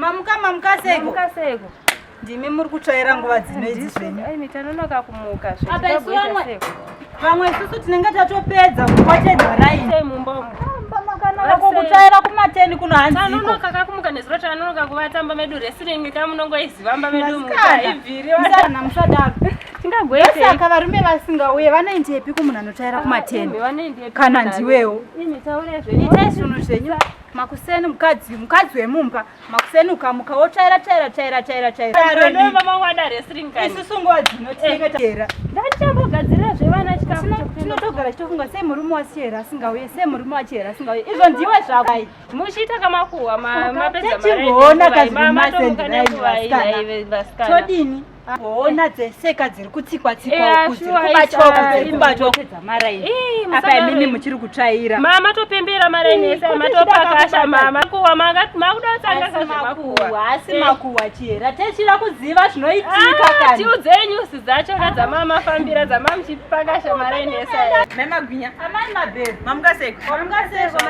Mamuka seko. Ndimi muri kutsvaira nguva dzino idzi zvenyu. Ai mitanonoka kumuka zvekabwita seko. Vamwe isusu tinenge tatopedza kupotedza raini. Sei mumbomo. Makanaka kukutsvaira kumateni kuno hanziko. Anonoka kakumuka nezuro chanonoka kuvatamba medu wrestling kamunongoizivamba medu mukaivhiri vasana musadaro. Tingagwete. Saka varume vasingauye vanoendepi kumunhu anotsvaira kumateni? Kana ndiwewo. Imi taure zvenyu. Itai zvinhu zvenyu. Makuseni mukadzi wemumba. Makuseni ukamuka wotsvaira. Ndio mama wada wrestling kani. Isusu nguva dzinoteketa. Ndachambogadzira zvevana chikafu. Tinotogara chitofunga sei murume wasiyera asingauye, sei murume wachera asingauye. Izvo ndiwe zvako. Muchita kamakuwa mapedza mare. Mama tomukane kuvasikana. Todini? Ona dzeseka dziri kutsikwa kubatokedza maraini. Apa imimi muchiri kutsvaira. Mama topembera maraini ese matopakasha mama kuwa makuda tsanga zvemakuwa. Asi makuwa chera. Techira kuziva zvinoitika kani. Tiudzei nyusi dzacho kadzamama fambira dzamama chipakasha maraini ese. Mama Gwinya. Amai mabhero. Mamuka seko. Mama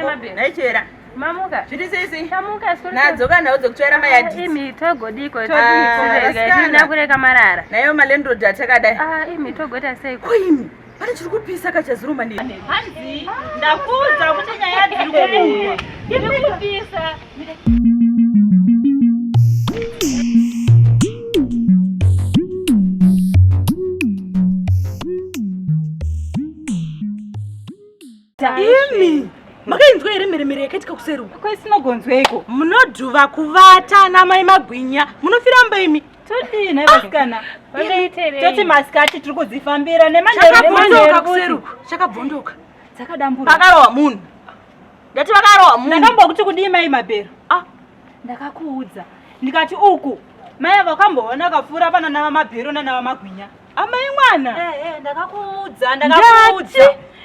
mabhero. Naichera. Mamuka. Zviri sisi. Tamuka siko. Nadzoka nawo dzokutsvaira mayadhi. Imi togodiko tina kureka marara. Nayo malendroad atakadai. Imi togota seko. Koimi. Pane chiri kupisa kachazuruma ndini. Hanzi ndakuudza kuti nyaya dziri kupisa. Imi. Makainzwa ere miremire yakaitika kuseruka? Kwesinogonzweko. Munodhuva kuvata namai Magwinya. Munofiramba imi. Todini vasikana. Toti masikati tiri kudzifambira nemanhero kuseruka. Chakabvondoka. Dzakadambura. Vakarohwa munhu. Ndati vakarohwa munhu. Ndakambokuti kudii mai mabhero? Ndakakuudza. Ndikati uku mai vakamboona kapfuura pana nava mabhero nanava Magwinya. Amai mwana. Ndakakuudza.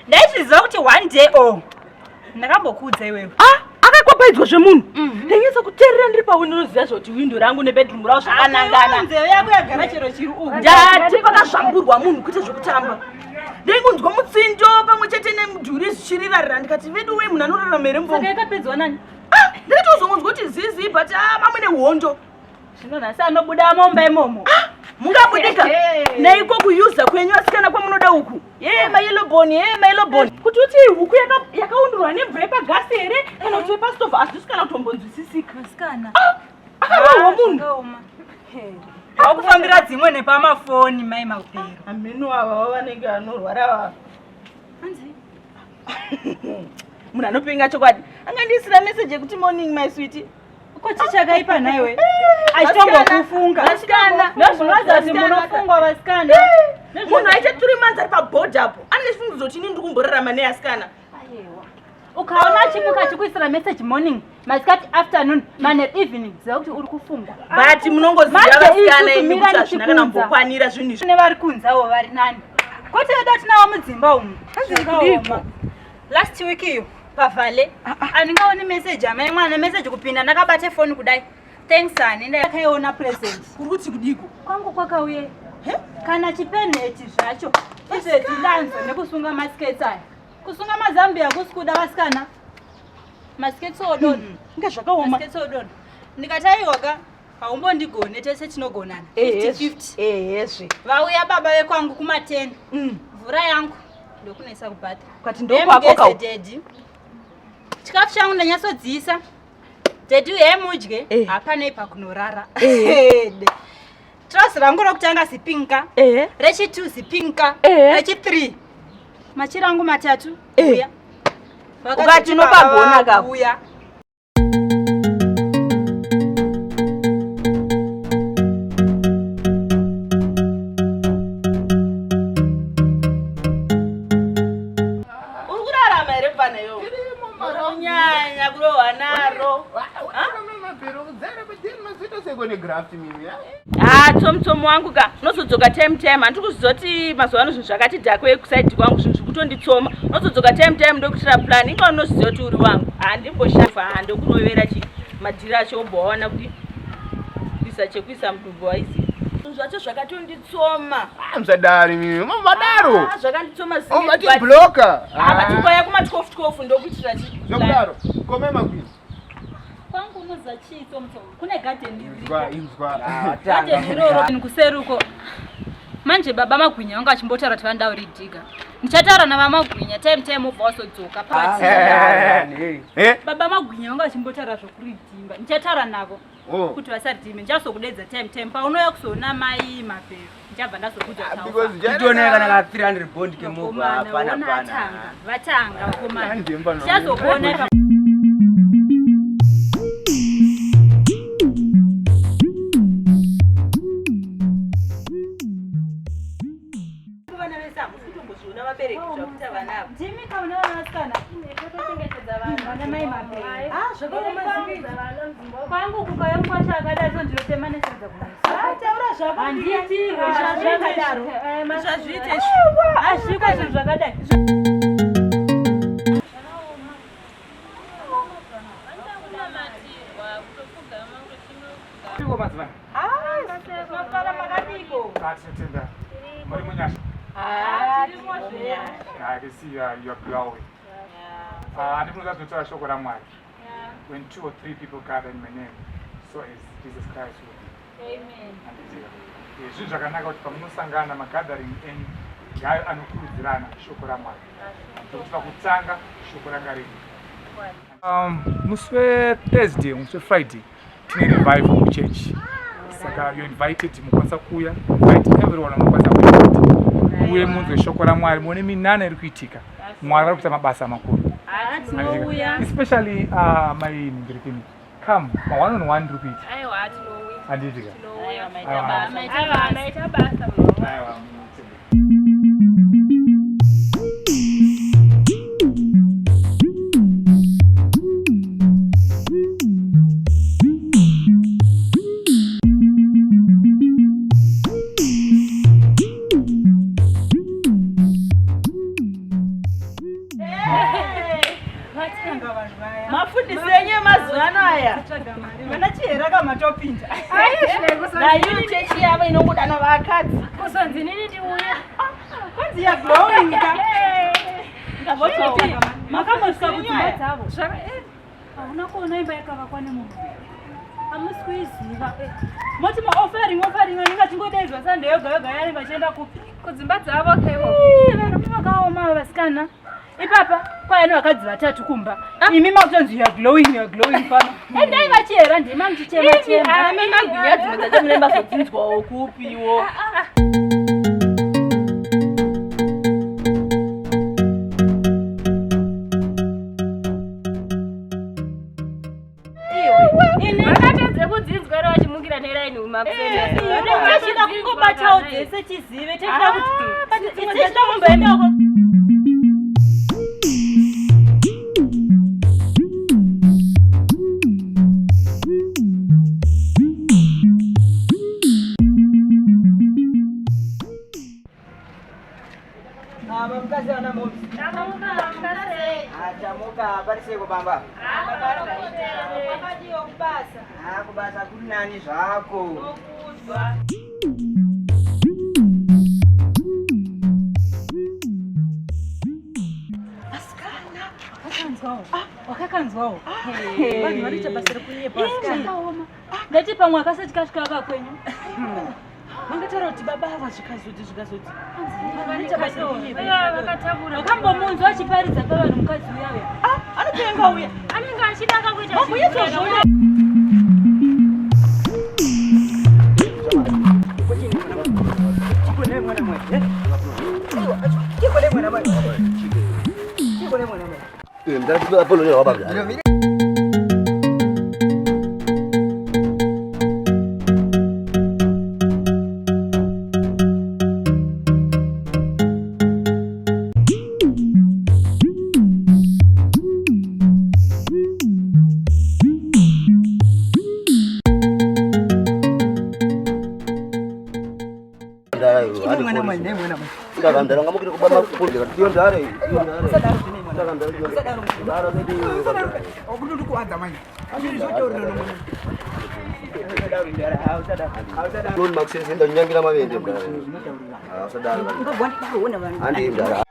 Ndaichiziva kuti one day ndakambokuudza iwewe. Akakwapaidzwa zvemunhu. Ndanyatsa kuteerera ndiri pawindo noziva zvoti windo rangu nebedroom rawo zvakanangana. Nzeve yako yagara chero chiri uku. Ndati pakazvamburwa munhu kuita zvokutamba. Ndaikunzwa mutsindo pamwe chete nemudhuri zvichirirarira ndikati vedu we munhu anorarama here mbongo. Saka yakapedzwa nani? Ndakatozongonzwa kuti zizi but mamwe nehondo. Zvino nhasi anobuda momba imomo. Mungabudika naiko kuyuza kwenyu asikana kwamunoda uku. Mayellow bone. Kuti uti huku yakaundurwa nemvura yepagasi here kana kuti yepastova hazvisikana kutombonzwisisika. Asikana. Akarohwa munhu. Wakufambira dzimwe nepamafoni mai mabhero. Ameno ava vanenge vanorwara vava. Hanzi. Munhu anopinga chokwadi. Angandisira message yekuti morning my sweetie. Ko chichakaipa naiwe. Achitombokufunga. Vasikana. Ndozvinoza kuti munofungwa vasikana. Munhu aita 3 months ari paboard apo. Anenge chifungidzo kuti ini ndiri kumborarama neasikana. Aiwa. Ukaona chimuka chikuisira message morning, masikati afternoon, mane evening, ziva kuti uri kufungwa. But munongoziva vasikana imi kuti hazvina kana mbokwanira zvinhu izvi. Vari kunzawo vari nani. Kwete vedu tinawo mudzimba umu. Hazvikudipo. Last week iyo pavhale andingaoni message amai mwana message kupinda ndakabate phone kudai. Thanks ani ndakaiona present. Kuruti kudiko. Kwangu kwakauye. Kana chipeneti zvacho. Izve tidanzo nekusunga maskets aya. Kusunga mazambia kusikuda vasikana. Maskets odoni. Nga zvakaoma. Maskets odoni. Ndikataiwaka haumbodigone tese tinogonana. 50-50. Yezve. Vauya baba vekwangu kuma10. Mvura yangu ndokunesa kubata. Kwati ndokwako ka. Chikafu changu ndanyatsodziisa. Dedi yemudye hapana ipa kunorara. Trouser rangu rokutanga zipinka. Rechi2 zipinka. Rechi3 machirangu matatu. Uya. Ukati unopagona ka. Uya. Urarama here pana yo. Nyanya kurohwa naro. Tomtomo wangu ka nosodzoka time handiri kuzoti mazuva ano zvinhu zvakati dhakwe kusaidi kwangu zvinhu zvekutonditsoma nosodzoka time ndokutira plan inga unoziva kuti uri wangu handimboshafa handokurovera madhiri acho obwaona kuti kuisa chekuisa mudumbu waisi zvinhu zvacho zvakatonditsoma. Mzadari mimi mamadaro zvakanditsoma mati blocker matikoya kuma 12 ndokuitira zokudaro kome Magwinya kwangu Unoza chito mto. Kune garden Inzwa. Garden iroro kuseruko. Manje baba magwinya wanga achimbotara tavanda uridiga. Nichatara na mama magwinya time ubva wasodzoka pati. Baba magwinya wanga achimbotara zvokuridimba. Nichatara navo. Kuti vasaridime ndichazokudedza time paunoya kusona mai mapero. Ndichabva ndazokudza tawo. Nditoneka kana 300 bond kemuva hapana pana. Vatanga vakomana. Ndichazokona Jimika unawasikana kutengeteza vana mai mapere. Kwangu kukayomwa chakadaro ndirotemane sadza kumisa. Taura zvako handiti zvakadaro. Zvazviite azviko zvinhu zvakadai. Makala makadiko. Muri munyasha. I can see you are glowing. And even that's not a shock or when 2 or 3 people gather in my name, so is Jesus Christ with me. Amen. And it's Jaganaka from Musangana, my gathering in Gai and Kudirana, Shokoramai. So it's Bakutanga, Shokoragari. Muswe Thursday, Muswe Friday, Tiny Revival Church. You're invited to Mukasakuya, invite everyone on Mukasakuya. Uwe munzwe shoko la Mwari muone minana iri kuitika. Mwari ari kuita mabasa makuru. Especially my ngirikini. Come, ma 1-on-1 iri kuita. Aiwa atinouya. Anditika. Aiwa maita basa. Aiwa. Mafundisenge mazuvano aya. Mana chihera kamatopinda. Na unit chechi yavo inongodanwa vakadzi. Kusonzi nini ndiuya? Kwanzi ya glowing ka. Makamosika kudzimba dzavo. Hauna kuona imba yakavakwa nemunhu. Hamusi kuiziva. Moti offering vanenge tingodaidzwa Sunday yoga yari vachienda kupi? Kudzimba dzavo kaivo. Vanhu vakaoma vasikana. Ipapa kwaani vakadzi vatatu kumba. Imi makutonzi you are glowing pano. Endai vachihera ndima mchichema. Magwinya dzimwe dzacho munemba zodzinzwawo kupiwo. Vakatadze kudzinzwa ro vachimukira neraini mumakuseni. Tachida kungobatawo dzese tizive. Tachida kuti tichida kumboendawo. Mkazi ana mobi. Achamuka pariseko bamba. Wakati yokubasa. Kubasa kuri nani zvako. Okuzwa. Asikana. Wakakanzwawo. Vanhu varicha basa rekuye pasikana. Ndati pamwe akasati kasvika akakwenyu. Mangatara kuti baba ava zvikazoti. Vakatabura. Wakambomunzwa achiparidza pavanhu mukadzi uya uya. Anopenga uya. Anenge achidaka kuita Mabuyezvozvo. Ndakandara ngamukira kubama kupunzira ndiyo ndare Obudu kuanza manje. Maxi zinda nyangira mavende ndare. Sadara. Andi ndara.